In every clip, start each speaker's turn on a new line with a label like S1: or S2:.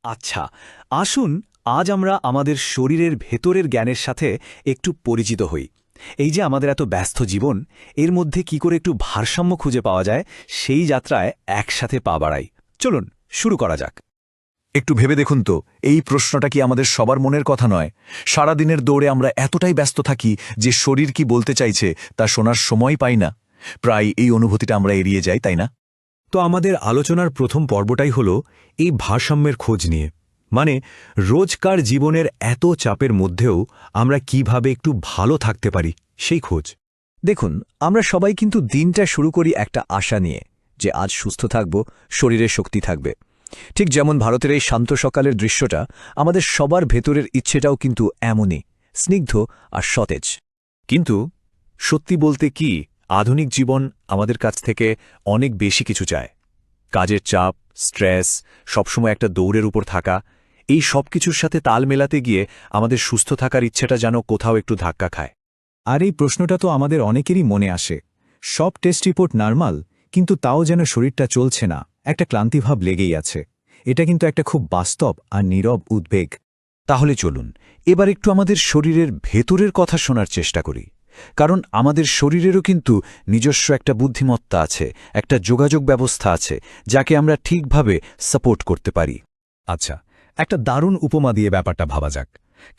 S1: আচ্ছা, আসুন আজ আমরা আমাদের শরীরের ভেতরের জ্ঞানের সাথে একটু পরিচিত হই। এই যে আমাদের এত ব্যস্ত জীবন, এর মধ্যে কি করে একটু ভারসাম্য খুঁজে পাওয়া যায়, সেই যাত্রায় একসাথে পা বাড়াই। চলুন শুরু করা যাক।
S2: একটু ভেবে দেখুন তো, এই প্রশ্নটা কি আমাদের সবার মনের কথা নয়? সারাদিনের দৌড়ে আমরা এতটাই ব্যস্ত থাকি যে শরীর কি বলতে চাইছে তা শোনার সময় পাই না। প্রায় এই অনুভূতিটা আমরা এড়িয়ে যাই, তাই না?
S3: তো আমাদের আলোচনার প্রথম পর্বটাই হল এই ভারসাম্যের খোঁজ নিয়ে। মানে রোজকার জীবনের এত চাপের মধ্যেও আমরা কিভাবে একটু ভালো থাকতে পারি, সেই খোঁজ।
S1: দেখুন, আমরা সবাই কিন্তু দিনটা শুরু করি একটা আশা নিয়ে, যে আজ সুস্থ থাকব, শরীরে শক্তি থাকবে। ঠিক যেমন ভারতের এই শান্ত সকালের দৃশ্যটা, আমাদের সবার ভেতরের ইচ্ছেটাও কিন্তু এমনই, স্নিগ্ধ আর সতেজ।
S3: কিন্তু সত্যি বলতে কি, আধুনিক জীবন আমাদের কাছ থেকে অনেক বেশি কিছু চায়। কাজের চাপ, স্ট্রেস, সবসময় একটা দৌড়ের উপর থাকা, এই সব কিছুর সাথে তাল মেলাতে গিয়ে আমাদের সুস্থ থাকার ইচ্ছেটা যেন কোথাও একটু ধাক্কা খায়।
S4: আর এই প্রশ্নটা তো আমাদের অনেকেরই মনে আসে। সব টেস্ট রিপোর্ট নরমাল, কিন্তু তাও যেন শরীরটা চলছে না, একটা ক্লান্তিভাব লেগেই আছে। এটা কিন্তু একটা খুব বাস্তব আর নীরব উদ্বেগ।
S2: তাহলে চলুন এবার একটু আমাদের শরীরের ভেতরের কথা শোনার চেষ্টা করি। কারণ আমাদের শরীরেরও কিন্তু নিজস্ব একটা বুদ্ধিমত্তা আছে, একটা যোগাযোগ ব্যবস্থা আছে, যাকে আমরা ঠিকভাবে সাপোর্ট করতে পারি।
S4: আচ্ছা, একটা দারুণ উপমা দিয়ে ব্যাপারটা ভাবা যাক।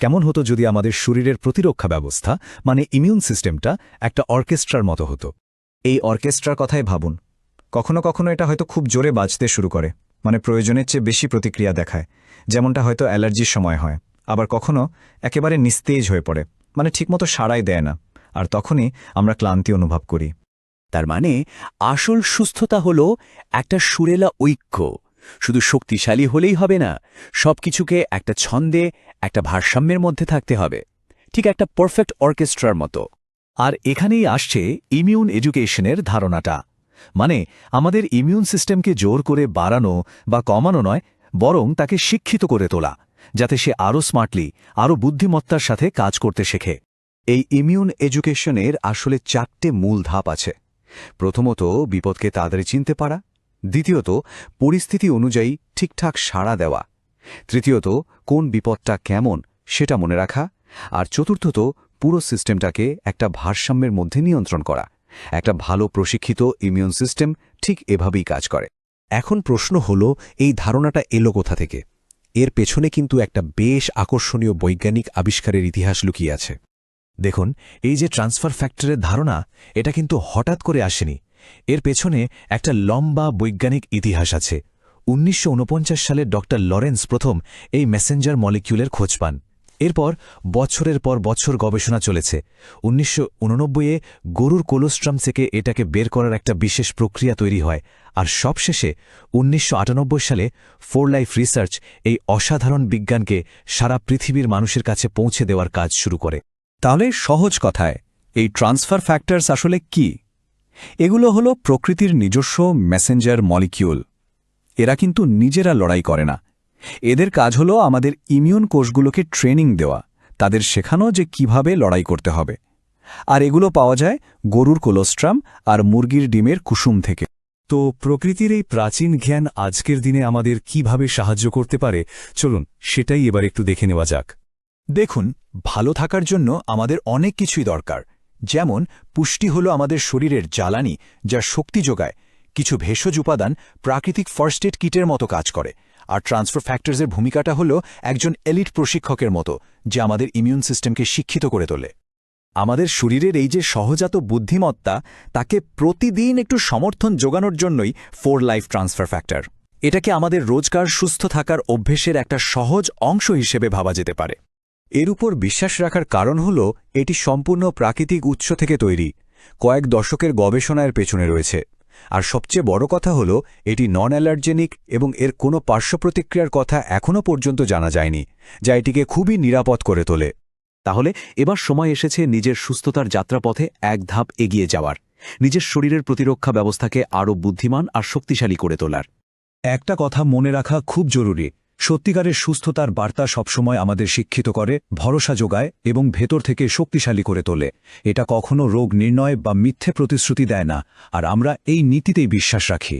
S4: কেমন হতো যদি আমাদের শরীরের প্রতিরক্ষা ব্যবস্থা, মানে ইমিউন সিস্টেমটা, একটা অর্কেস্ট্রার মতো হতো? এই অর্কেস্ট্রার কথাই ভাবুন। কখনো কখনো এটা হয়তো খুব জোরে বাজতে শুরু করে, মানে প্রয়োজনের চেয়ে বেশি প্রতিক্রিয়া দেখায়, যেমনটা হয়তো অ্যালার্জির সময় হয়। আবার কখনো একেবারে নিস্তেজ হয়ে পড়ে, মানে ঠিকমতো সাড়াই দেয় না, আর তখনই আমরা ক্লান্তি অনুভব করি।
S1: তার মানে আসল সুস্থতা হল একটা সুরেলা ঐক্য। শুধু শক্তিশালী হলেই হবে না, সবকিছুকে একটা ছন্দে, একটা ভারসাম্যের মধ্যে থাকতে হবে, ঠিক একটা পারফেক্ট অর্কেস্ট্রার মতো।
S2: আর এখানেই আসছে ইমিউন এডুকেশনের ধারণাটা। মানে আমাদের ইমিউন সিস্টেমকে জোর করে বাড়ানো বা কমানো নয়, বরং তাকে শিক্ষিত করে তোলা, যাতে সে আরও স্মার্টলি, আরও বুদ্ধিমত্তার সাথে কাজ করতে শেখে। এই ইমিউন এডুকেশনের আসলে 4টে মূল ধাপ আছে। প্রথমত, বিপদকে তাড়াতাড়ি চিনতে পারা। দ্বিতীয়ত, পরিস্থিতি অনুযায়ী ঠিকঠাক সাড়া দেওয়া। তৃতীয়ত, কোন বিপদটা কেমন সেটা মনে রাখা। আর চতুর্থত, পুরো সিস্টেমটাকে একটা ভারসাম্যের মধ্যে নিয়ন্ত্রণ করা। একটা ভালো প্রশিক্ষিত ইমিউন সিস্টেম ঠিক এভাবেই কাজ করে।
S3: এখন প্রশ্ন হল, এই ধারণাটা এলো কোথা থেকে? এর পেছনে কিন্তু একটা বেশ আকর্ষণীয় বৈজ্ঞানিক আবিষ্কারের ইতিহাস লুকিয়ে আছে। দেখুন, এই যে ট্রান্সফার ফ্যাক্টরের ধারণা, এটা কিন্তু হঠাৎ করে আসেনি। এর পেছনে একটা লম্বা বৈজ্ঞানিক ইতিহাস আছে। ১৯৪৯ সালে ডক্টর লরেন্স প্রথম এই মেসেঞ্জার মলিকিউলের খোঁজ পান। এরপর বছরের পর বছর গবেষণা চলেছে। ১৯৮৯-এ গরুর কোলোস্ট্রাম থেকে এটাকে বের করার একটা বিশেষ প্রক্রিয়া তৈরি হয়। আর সবশেষে ১৯৯৮ সালে ফর লাইফ রিসার্চ এই অসাধারণ বিজ্ঞানকে সারা পৃথিবীর মানুষের কাছে পৌঁছে দেওয়ার কাজ শুরু করে।
S4: তাহলে সহজ কথায়, এই ট্রান্সফার ফ্যাক্টরস আসলে কি? এগুলো হলো প্রকৃতির নিজস্ব মেসেঞ্জার মলিকিউল। এরা কিন্তু নিজেরা লড়াই করে না। এদের কাজ হলো আমাদের ইমিউন কোষগুলোকে ট্রেনিং দেওয়া, তাদের শেখানো যে কিভাবে লড়াই করতে হবে। আর এগুলো পাওয়া যায় গরুর কোলোস্ট্রাম আর মুরগির ডিমের কুসুম থেকে। তো প্রকৃতির এই প্রাচীন জ্ঞান আজকের দিনে আমাদের কিভাবে সাহায্য করতে পারে, চলুন সেটাই এবার একটু দেখে নেওয়া যাক।
S2: দেখুন, ভালো থাকার জন্য আমাদের অনেক কিছুই দরকার। যেমন পুষ্টি হলো আমাদের শরীরের জ্বালানি, যা শক্তি যোগায়। কিছু ভেষজ উপাদান প্রাকৃতিক ফার্স্ট এড কিটের মতো কাজ করে। আর ট্রান্সফার ফ্যাক্টরসের ভূমিকাটা হলো একজন এলিট প্রশিক্ষকের মতো, যে আমাদের ইমিউন সিস্টেমকে শিক্ষিত করে তোলে। আমাদের শরীরের এই যে সহজাত বুদ্ধিমত্তা, তাকে প্রতিদিন একটু সমর্থন যোগানোর জন্যই ফর লাইফ ট্রান্সফার ফ্যাক্টর। এটাকে আমাদের রোজকার সুস্থ থাকার অভ্যেসের একটা সহজ অংশ হিসেবে ভাবা যেতে পারে।
S4: এর উপর বিশ্বাস রাখার কারণ হল এটি সম্পূর্ণ প্রাকৃতিক উৎস থেকে তৈরি, কয়েক দশকের গবেষণার পেছনে রয়েছে। আর সবচেয়ে বড় কথা হল এটি নন অ্যালার্জেনিক এবং এর কোনো পার্শ্বপ্রতিক্রিয়ার কথা এখনও পর্যন্ত জানা যায়নি, যা এটিকে খুবই নিরাপদ করে তোলে।
S3: তাহলে এবার সময় এসেছে নিজের সুস্থতার যাত্রাপথে এক ধাপ এগিয়ে যাওয়ার, নিজের শরীরের প্রতিরক্ষা ব্যবস্থাকে আরও বুদ্ধিমান আর শক্তিশালী করে তোলার।
S4: একটা কথা মনে রাখা খুব জরুরি, সত্যিকারের সুস্থতার বার্তা সবসময় আমাদের শিক্ষিত করে, ভরসা যোগায় এবং ভেতর থেকে শক্তিশালী করে তোলে। এটা কখনো রোগ নির্ণয় বা মিথ্যে প্রতিশ্রুতি দেয় না, আর আমরা এই নীতিতেই বিশ্বাস রাখি।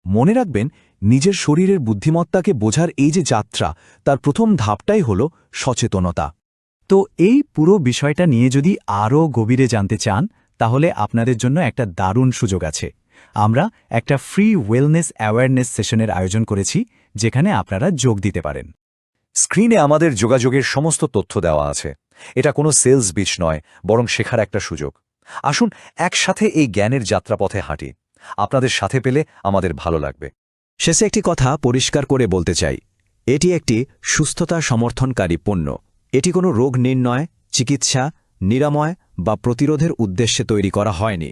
S2: মনে রাখবেন, নিজের শরীরের বুদ্ধিমত্তাকে বোঝার এই যে যাত্রা, তার প্রথম ধাপটাই হল সচেতনতা।
S4: তো এই পুরো বিষয়টা নিয়ে যদি আরও গভীরে জানতে চান, তাহলে আপনাদের জন্য একটা দারুণ সুযোগ আছে। আমরা একটা ফ্রি ওয়েলনেস অ্যাওয়ারনেস সেশনের আয়োজন করেছি, যেখানে আপনারা যোগ দিতে পারেন।
S2: স্ক্রিনে আমাদের যোগাযোগের সমস্ত তথ্য দেওয়া আছে। এটা কোনো সেলস বিচ নয়, বরং শেখার একটা সুযোগ। আসুন একসাথে এই জ্ঞানের যাত্রাপথে হাঁটি। আপনাদের সাথে পেলে আমাদের ভালো লাগবে।
S1: শেষে একটি কথা পরিষ্কার করে বলতে চাই, এটি একটি সুস্থতা সমর্থনকারী পণ্য। এটি কোনো রোগ নির্ণয়, চিকিৎসা, নিরাময় বা প্রতিরোধের উদ্দেশ্যে তৈরি করা হয়নি।